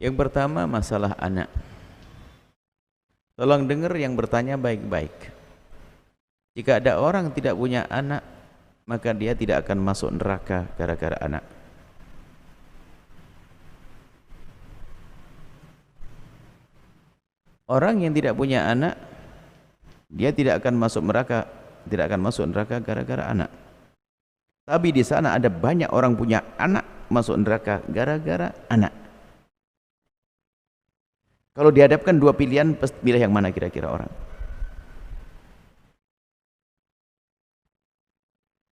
Yang pertama masalah anak. Tolong dengar yang bertanya baik-baik. Jika ada orang tidak punya anak, maka dia tidak akan masuk neraka gara-gara anak. Orang yang tidak punya anak, dia tidak akan masuk neraka gara-gara anak. Tapi di sana ada banyak orang punya anak masuk neraka gara-gara anak. Kalau dihadapkan dua pilihan, pilih yang mana kira-kira orang?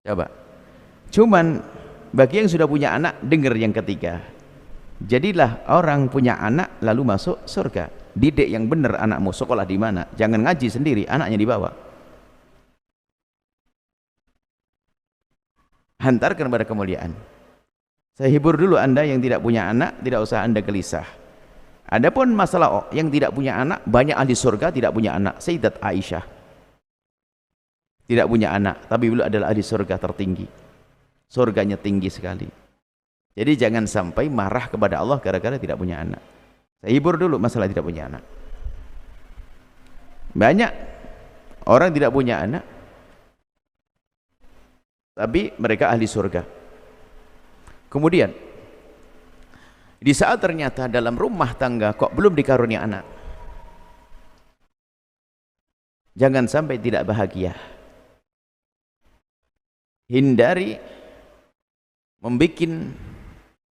Coba. Cuman bagi yang sudah punya anak, dengar yang ketiga. Jadilah orang punya anak lalu masuk surga. Didik yang benar anakmu, sekolah di mana? Jangan ngaji sendiri, anaknya dibawa. Hantarkan pada kemuliaan. Saya hibur dulu Anda yang tidak punya anak, tidak usah Anda gelisah. Adapun masalah yang tidak punya anak, banyak ahli surga tidak punya anak. Sayyidat Aisyah tidak punya anak, tapi beliau adalah ahli surga tertinggi. Surganya tinggi sekali. Jadi jangan sampai marah kepada Allah gara-gara tidak punya anak. Saya hibur dulu masalah tidak punya anak. Banyak orang tidak punya anak, tapi mereka ahli surga. Kemudian di saat ternyata dalam rumah tangga kok belum dikarunia anak, jangan sampai tidak bahagia. Hindari membuat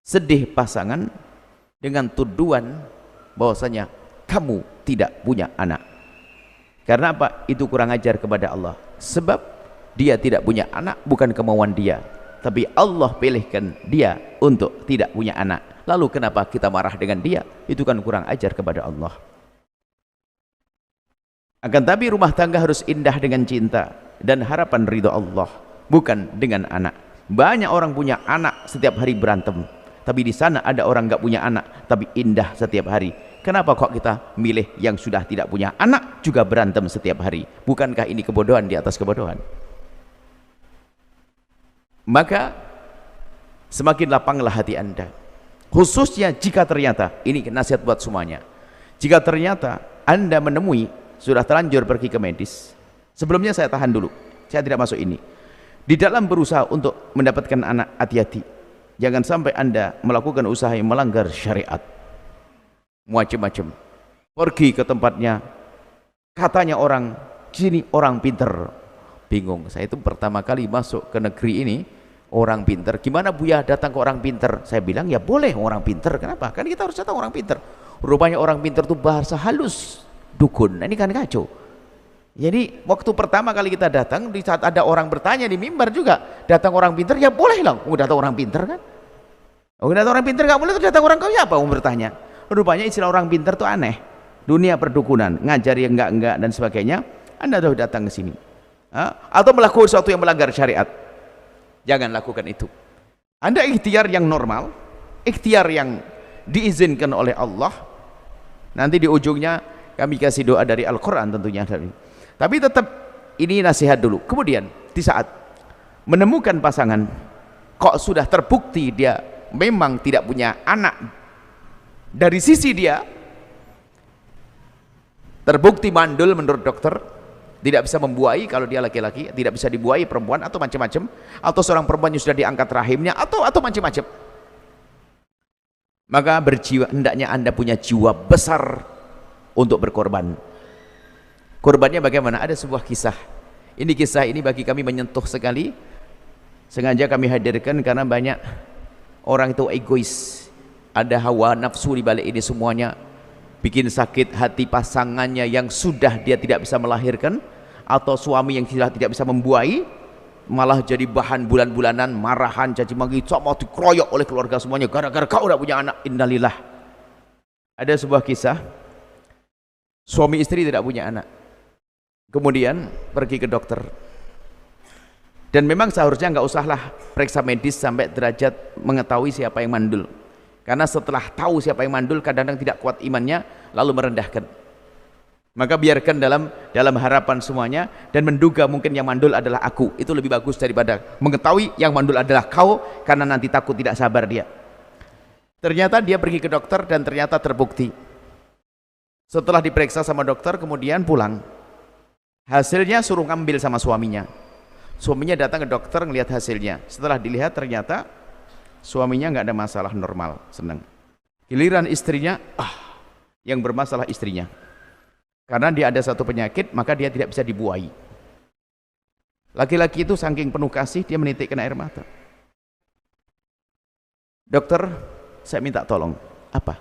sedih pasangan dengan tuduhan bahwasanya kamu tidak punya anak. Karena apa? Itu kurang ajar kepada Allah. Sebab dia tidak punya anak bukan kemauan dia, tapi Allah pilihkan dia untuk tidak punya anak. Lalu kenapa kita marah dengan dia? Itu kan kurang ajar kepada Allah. Akan tapi rumah tangga harus indah dengan cinta dan harapan ridho Allah, bukan dengan anak. Banyak orang punya anak setiap hari berantem, tapi di sana ada orang nggak punya anak tapi indah setiap hari. Kenapa kok kita milih yang sudah tidak punya anak juga berantem setiap hari? Bukankah ini kebodohan di atas kebodohan? Maka semakin lapanglah hati Anda, khususnya jika ternyata, ini nasihat buat semuanya, jika ternyata Anda menemui sudah terlanjur pergi ke medis. Sebelumnya saya tahan dulu, saya tidak masuk ini. Di dalam berusaha untuk mendapatkan anak, hati-hati, jangan sampai Anda melakukan usaha yang melanggar syariat macam-macam. Pergi ke tempatnya, katanya orang sini orang pinter. Bingung, saya itu pertama kali masuk ke negeri ini orang pinter. Gimana Buya datang ke orang pinter? Saya bilang ya boleh orang pinter. Kenapa? Kan kita harus datang orang pinter. Rupanya orang pinter itu bahasa halus, dukun. Nah, ini kan kacau. Jadi waktu pertama kali kita datang, di saat ada orang bertanya di mimbar juga, datang orang pinter, ya boleh lah. Datang orang pinter kan? Datang orang pinter nggak boleh, tuh datang orang kau ya apa? Bertanya. Rupanya istilah orang pinter itu aneh. Dunia perdukunan, ngajari yang enggak dan sebagainya. Anda sudah datang ke sini, atau melakukan sesuatu yang melanggar syariat. Jangan lakukan itu. Anda ikhtiar yang normal, ikhtiar yang diizinkan oleh Allah. Nanti di ujungnya kami kasih doa dari Al-Quran tentunya. Tapi tetap ini nasihat dulu. Kemudian di saat menemukan pasangan kok sudah terbukti dia memang tidak punya anak, dari sisi dia terbukti mandul menurut dokter, tidak bisa membuahi kalau dia laki-laki, tidak bisa dibuahi perempuan atau macam-macam, atau seorang perempuan yang sudah diangkat rahimnya atau macam-macam, maka berjiwa, hendaknya Anda punya jiwa besar untuk berkorban. Korbannya bagaimana? Ada sebuah kisah. Kisah ini bagi kami menyentuh sekali. Sengaja kami hadirkan karena banyak orang itu egois, ada hawa nafsu di balik ini semuanya, bikin sakit hati pasangannya yang sudah dia tidak bisa melahirkan, atau suami yang sudah tidak bisa membuahi, malah jadi bahan bulan-bulanan, marahan, caci maki, mau dikeroyok oleh keluarga semuanya gara-gara kau udah punya anak. Innalillah. Ada sebuah kisah, suami istri tidak punya anak, kemudian pergi ke dokter, dan memang seharusnya nggak usahlah periksa medis sampai derajat mengetahui siapa yang mandul, karena setelah tahu siapa yang mandul kadang-kadang tidak kuat imannya lalu merendahkan. Maka biarkan dalam harapan semuanya, dan menduga mungkin yang mandul adalah aku, itu lebih bagus daripada mengetahui yang mandul adalah kau, karena nanti takut tidak sabar dia. Ternyata dia pergi ke dokter dan ternyata terbukti. Setelah diperiksa sama dokter kemudian pulang. Hasilnya suruh ngambil sama suaminya. Suaminya datang ke dokter ngelihat hasilnya. Setelah dilihat ternyata suaminya nggak ada masalah, normal, senang. Giliran istrinya, yang bermasalah istrinya. Karena dia ada satu penyakit, maka dia tidak bisa dibuai. Laki-laki itu saking penuh kasih, dia menitikkan air mata. Dokter, saya minta tolong. Apa?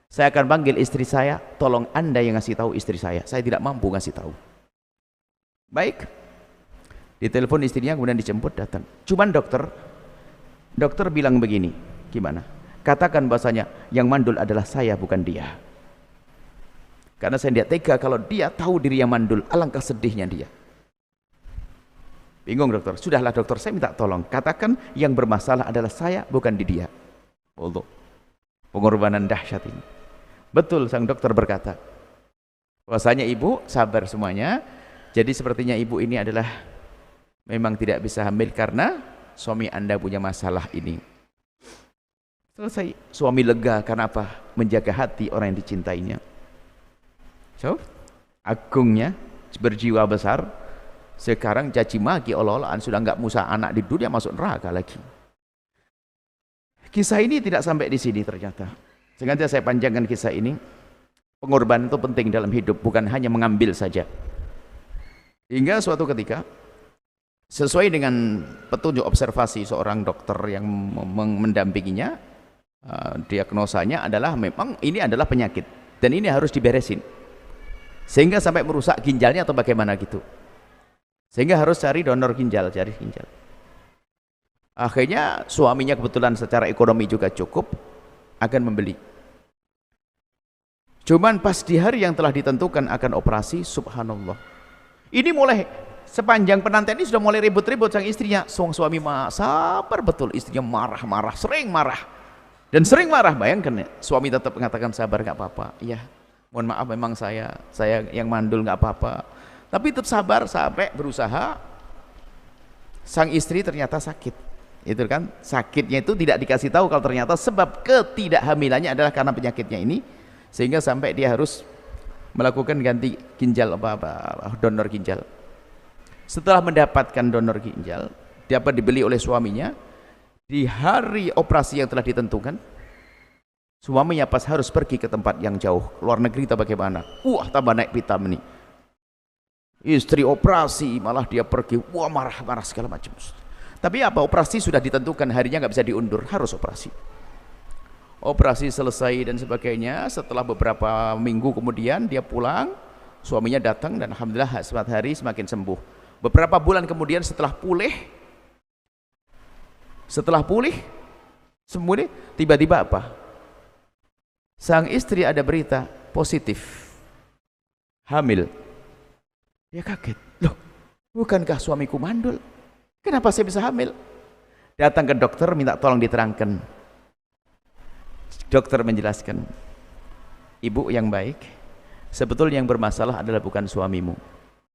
Saya akan panggil istri saya, tolong Anda yang ngasih tahu istri saya tidak mampu ngasih tahu. Baik. Ditelepon istrinya, kemudian dijemput, datang. Cuman dokter bilang begini, gimana? Katakan bahasanya yang mandul adalah saya, bukan dia. Karena saya tidak tega kalau dia tahu diri yang mandul, alangkah sedihnya dia. Bingung dokter. Sudahlah dokter, saya minta tolong. Katakan yang bermasalah adalah saya, bukan di dia. Allah. Pengorbanan dahsyat ini. Betul, sang dokter berkata. Bahwasanya ibu sabar semuanya. Jadi sepertinya ibu ini adalah memang tidak bisa hamil karena suami Anda punya masalah ini. Selesai. Suami lega karena apa? Menjaga hati orang yang dicintainya. So, agungnya berjiwa besar. Sekarang caci maki olah-olahan, sudah enggak musa anak di dunia, masuk neraka lagi. Kisah ini tidak sampai di sini ternyata. Sengaja saya panjangkan kisah ini. Pengorbanan itu penting dalam hidup, bukan hanya mengambil saja. Hingga suatu ketika, sesuai dengan petunjuk observasi seorang dokter yang mendampinginya, diagnosanya adalah memang ini adalah penyakit dan ini harus diberesin. Sehingga sampai merusak ginjalnya atau bagaimana gitu. Sehingga harus cari donor ginjal, cari ginjal. Akhirnya suaminya kebetulan secara ekonomi juga cukup, akan membeli. Cuman pas di hari yang telah ditentukan akan operasi, subhanallah. Ini mulai sepanjang penantian ini sudah mulai ribut-ribut sang istrinya. Suami sabar betul, istrinya marah-marah, sering marah. Dan sering marah, bayangkan ya. Suami tetap mengatakan sabar, nggak apa-apa. Iya, mohon maaf memang saya yang mandul, nggak apa-apa. Tapi tetap sabar sampai berusaha. Sang istri ternyata sakit. Itu kan, sakitnya itu tidak dikasih tahu kalau ternyata sebab ketidakhamilannya adalah karena penyakitnya ini, sehingga sampai dia harus melakukan ganti ginjal, donor ginjal. Setelah mendapatkan donor ginjal, dapat dibeli oleh suaminya. Di hari operasi yang telah ditentukan, suaminya pas harus pergi ke tempat yang jauh, luar negeri atau bagaimana, tambah naik pitam nih. Istri operasi, malah dia pergi, marah-marah segala macam. Tapi apa, operasi sudah ditentukan harinya, nggak bisa diundur, harus operasi. Operasi selesai dan sebagainya. Setelah beberapa minggu kemudian dia pulang, suaminya datang dan alhamdulillah setiap hari semakin sembuh. Beberapa bulan kemudian setelah pulih sembuh, tiba-tiba apa? Sang istri ada berita positif, hamil. Dia kaget, loh bukankah suamiku mandul? Kenapa saya bisa hamil? Datang ke dokter minta tolong diterangkan. Dokter menjelaskan, ibu yang baik, sebetulnya yang bermasalah adalah bukan suamimu,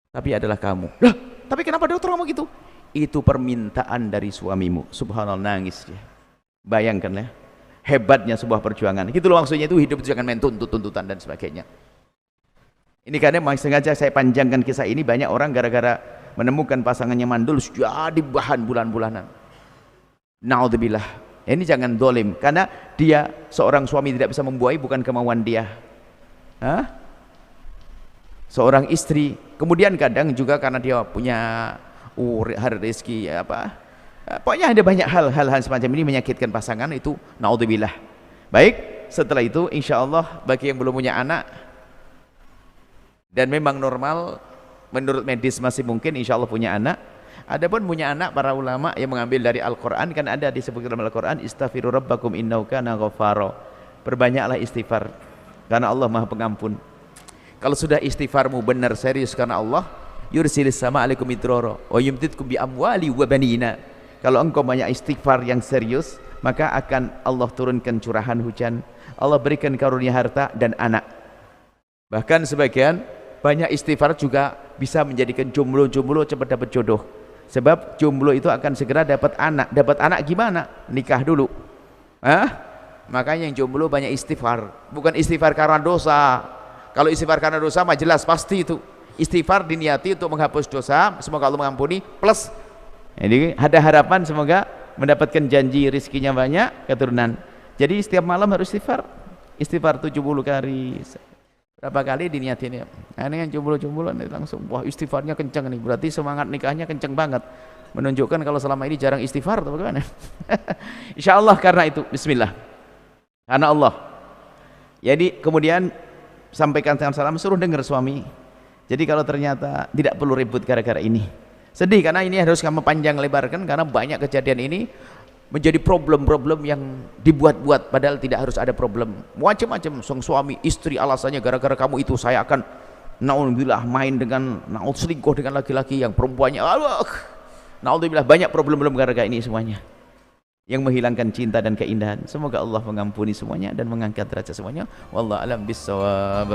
tapi adalah kamu. Lah, tapi kenapa dokter ngomong gitu? Itu permintaan dari suamimu. Subhanallah, nangis dia. Bayangkan ya, hebatnya sebuah perjuangan. Gitu loh maksudnya, itu hidup itu jangan main tuntutan dan sebagainya. Ini karena sengaja saya panjangkan kisah ini. Banyak orang gara-gara menemukan pasangannya mandul jadi bahan bulan-bulanan. Naudzubillah. Ini jangan dolim, karena dia seorang suami tidak bisa membuai bukan kemauan dia. Seorang istri kemudian kadang juga karena dia punya rezeki pokoknya ada banyak hal-hal semacam ini menyakitkan pasangan, itu naudzubillah. Baik, setelah itu insya Allah bagi yang belum punya anak dan memang normal menurut medis masih mungkin insya Allah punya anak. Adapun punya anak, para ulama yang mengambil dari Al-Quran, kan ada disebutkan dalam Al-Quran, istaghfiru rabbakum innahu kana ghaffara. Perbanyaklah istighfar karena Allah Maha Pengampun. Kalau sudah istighfarmu benar serius karena Allah, yursilis sama alaikum idrara wa yumtidkum bi amwali wa banina. Kalau engkau banyak istighfar yang serius, maka akan Allah turunkan curahan hujan, Allah berikan karunia harta dan anak. Bahkan sebagian banyak istighfar juga bisa menjadikan jomblo cepat dapat jodoh. Sebab jomblo itu akan segera dapat anak. Dapat anak gimana? Nikah dulu. Makanya yang jomblo banyak istighfar, bukan istighfar karena dosa. Kalau istighfar karena dosa mah jelas pasti itu. Istighfar diniati untuk menghapus dosa, semoga Allah mengampuni, plus jadi ada harapan semoga mendapatkan janji rizkinya banyak, keturunan. Jadi setiap malam harus istighfar. Istighfar 70 kali. Berapa kali diniatin ya? Nah, ini yang jomblo-jomblo langsung wah istighfarnya kenceng nih, berarti semangat nikahnya kenceng banget. Menunjukkan kalau selama ini jarang istighfar atau bagaimana? Insyaallah karena itu bismillah. Karena Allah. Jadi kemudian sampaikan salam, suruh dengar suami. Jadi kalau ternyata tidak perlu ribut gara-gara ini. Sedih karena ini harus kamu panjang lebarkan karena banyak kejadian ini menjadi problem-problem yang dibuat-buat padahal tidak harus ada problem. Macam-macam sang suami, istri alasannya gara-gara kamu itu saya akan naudzubillah main dengan selingkuh dengan laki-laki yang perempuannya. Naudzubillah banyak problem-problem gara-gara ini semuanya. Yang menghilangkan cinta dan keindahan. Semoga Allah mengampuni semuanya dan mengangkat derajat semuanya. Wallahu a'lam bissawab.